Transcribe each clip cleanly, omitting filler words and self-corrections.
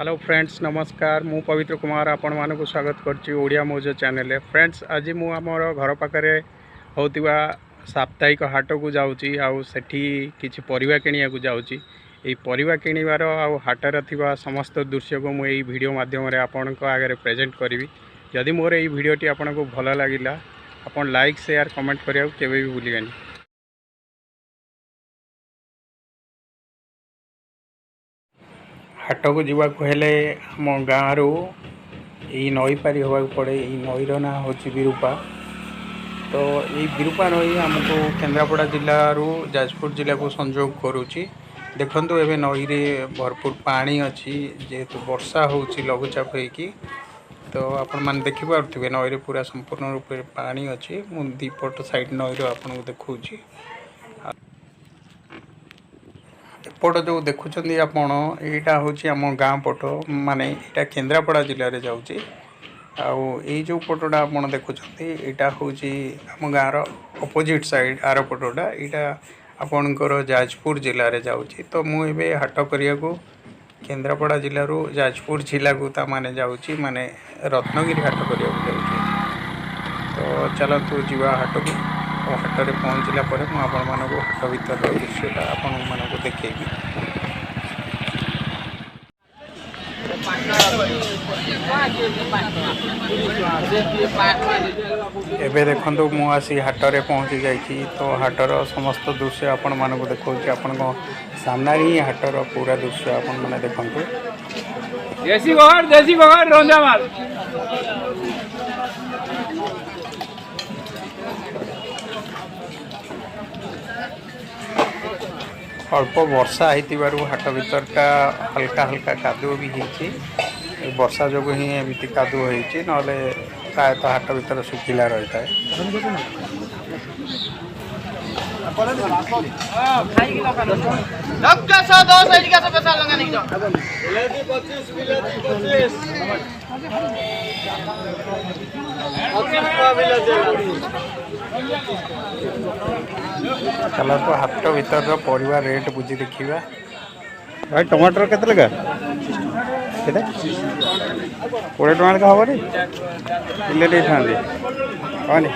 Hello friends नमस्कार मु पवित्र कुमार आपण मानक स्वागत करछि ओडिया मौज चैनल फ्रेंड्स आज मु आमर घर पाखरे होतिबा साप्ताहिक हाट को जाउछि आउ सेठी किछि परिबा किनिया को जाउछि एई परिबा किनिबार आउ हाटर थिबा समस्त दृश्य को मु एई वीडियो माध्यम रे आपनक आगे प्रेजेंट करिवि। यदि मोर एई वीडियोटी आपनको भल लागिला आपण लाइक शेयर कमेंट करिया केबे भी भूलिबेनी। हाट को जावाक हेले आम गाँव रू यही नई पारी होगा पड़े। यही नईर ना हूँ विरूपा। तो ये विरूपा नई आमको केन्द्रापड़ा जिल्ला रू जाजपुर जिला को संजोग करुच्ची। देखंतु एबे नई रे भरपूर पानी अच्छी जेहेतु वर्षा होउची लघुचाप होइकी। तो आपण मान देखि पारुथिबे नई रे पूरा संपूर्ण रूप से पानी अच्छी। मु दीपट साइड नई रो आपन को देखौची। एपट जो देखुं आपण यहाँ हूँ आम गाँ पट माने यहाँ केन्द्रापड़ा जिले में जाऊँगी। आउ ये जो पटटा आप देखुं यहाँ हूँ आम गाँव अपोजिट साइड आर पटटा यहाँ आपणकर जाजपुर जिले में जाऊँगी। तो मुझे हाट करने को केन्द्रापड़ा जिलूर जाजपुर जिला को माने जाऊँगी माने रत्नगिरी हाट करने जाऊँगी। तो चलतु जीवा हाट को हाट में पहुँचला मुझे हाट भर दृश्यटा आपको देखी। एबे देखंतु मु आसी हाटरे पहुँची जाइछि। तो हाटर समस्त दृश्य आपण मानक देखौछि। आपण को सामने ही हाटर पूरा दृश्य आपण माने देखंतु। देसी बगर रंजा माल अल्प वर्षा होइतिबारु हाट भीतरटा हल्का हल्का कादुओ भी होइछि। वर्षा जो ही एमती कादुओ होइछि नले प्रायतः हाट भीतर सुखिला रही है। चलो तो हाट भीतर परिवार रेट बुझी देखा। भाई टमाटर केते लगा केते 20 टका का हबनी किले दे थांदे हनी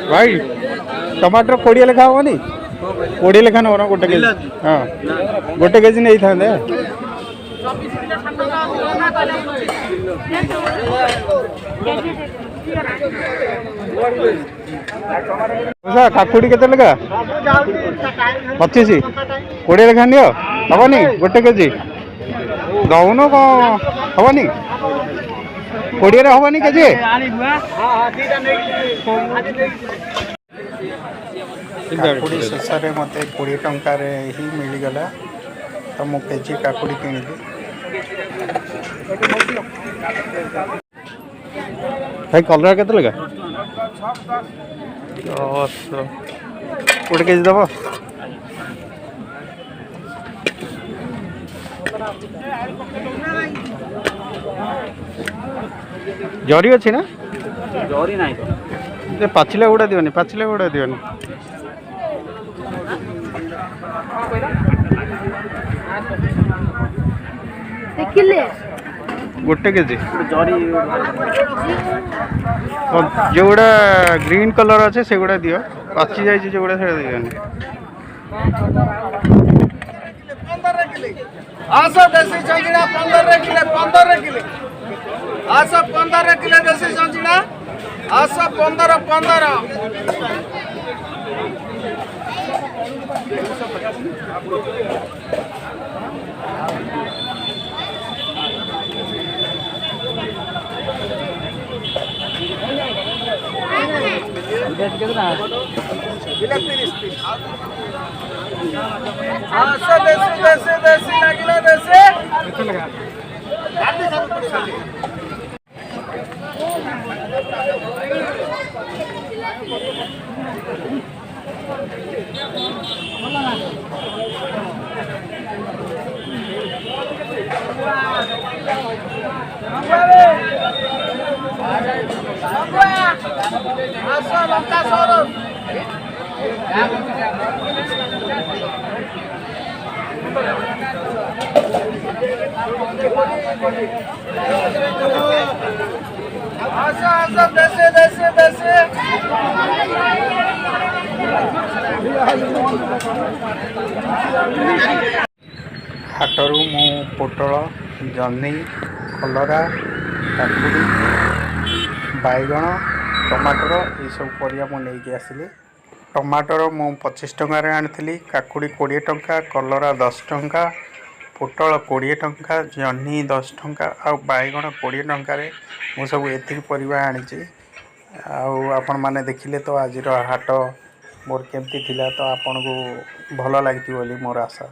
भाई टमाटर 20 लेखा हबनी 20 लेखा न गोटे केजी। हाँ गोटे केजी नहीं थांदे काकुड़ी केते लगा 25 20 लेखा नियो हबनी गोटे केजी दउनो हबनी 20 रे हबनी केजी। काकुड़ी शेष में मत 20 टंका ही मिलगला। तो मु केजी काकुड़ी किଣିली। भाई कलरा केते लगा 10 गोटे केजी दब। जरी अच्छी ना जरी नहीं पाचिला गुड़ा दिवनी पाचिला गुड़ा दिवनी। गोटे केजी जो गुड़ा ग्रीन कलर अच्छे से गुड़ा दियो पाची जाइए जो गुड़ा से दिवनी। आसा देसी संजीना 15 किलो आसा 15 किलो देसी संजीना आसा 15 आसा देसी लगिला देसी आसा लंका सौरभ आस आस देसी देसी देसी हाटरू मु पोटल जह्नी कलरा काकुड़ी बैगण टमाटर ये सब परिया मु नहीं आसिली टमाटर मु 25 टंकार आनी काकुड़ी 20 टंका कलरा 10 टंका पोटल 20 टंका जह्नी 10 टंका आ बैगण 20 टंकार मु सब एति परिवा आनी आपण मैंने देखिले तो आज हाट मोर केमती थिला तो आपन को भल लगी मोर आशा।